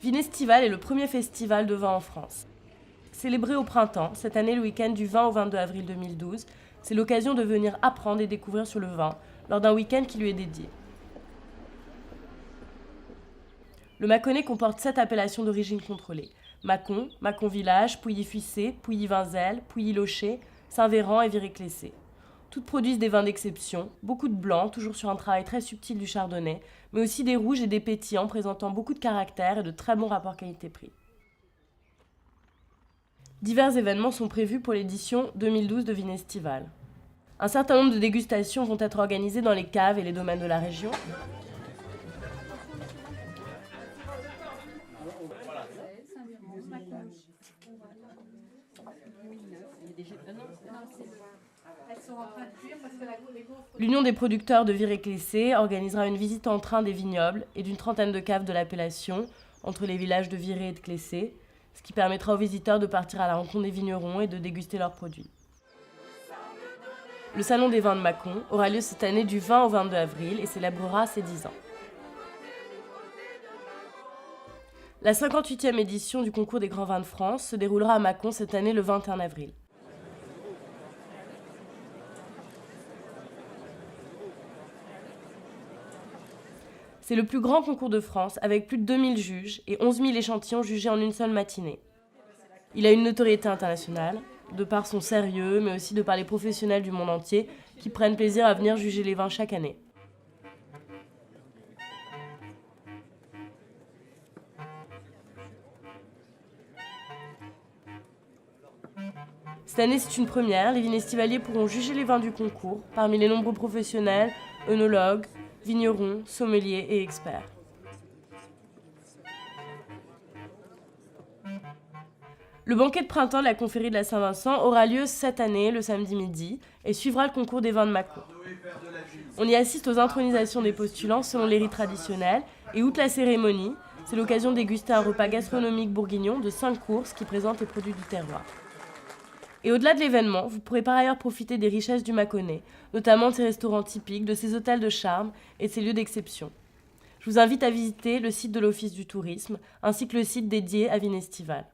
Vinestival est le premier festival de vin en France. Célébré au printemps, cette année le week-end du 20 au 22 avril 2012, c'est l'occasion de venir apprendre et découvrir sur le vin lors d'un week-end qui lui est dédié. Le Mâconnais comporte 7 appellations d'origine contrôlée. Mâcon, Mâcon Village, Pouilly-Fuissé, Pouilly-Vinzel, Pouilly-Locher, Saint-Véran et Viré-Clessé. Toutes produisent des vins d'exception, beaucoup de blancs, toujours sur un travail très subtil du chardonnay, mais aussi des rouges et des pétillants présentant beaucoup de caractère et de très bons rapports qualité-prix. Divers événements sont prévus pour l'édition 2012 de Vinestival. Un certain nombre de dégustations vont être organisées dans les caves et les domaines de la région. L'Union des producteurs de Viré-Clessé organisera une visite en train des vignobles et d'une trentaine de caves de l'appellation entre les villages de Viré et de Clessé, ce qui permettra aux visiteurs de partir à la rencontre des vignerons et de déguster leurs produits. Le Salon des vins de Mâcon aura lieu cette année du 20 au 22 avril et célébrera ses 10 ans. La 58e édition du concours des grands vins de France se déroulera à Mâcon cette année le 21 avril. C'est le plus grand concours de France avec plus de 2000 juges et 11 000 échantillons jugés en une seule matinée. Il a une notoriété internationale, de par son sérieux, mais aussi de par les professionnels du monde entier qui prennent plaisir à venir juger les vins chaque année. Cette année, c'est une première. Les vinestivaliers pourront juger les vins du concours parmi les nombreux professionnels, œnologues, vignerons, sommeliers et experts. Le banquet de printemps de la confrérie de la Saint-Vincent aura lieu cette année, le samedi midi, et suivra le concours des vins de Mâcon. On y assiste aux intronisations des postulants selon les rites traditionnels, et outre la cérémonie, c'est l'occasion de déguster un repas gastronomique bourguignon de 5 courses qui présentent les produits du terroir. Et au-delà de l'événement, vous pourrez par ailleurs profiter des richesses du Mâconnais, notamment de ses restaurants typiques, de ses hôtels de charme et de ses lieux d'exception. Je vous invite à visiter le site de l'Office du tourisme, ainsi que le site dédié à Vinestival.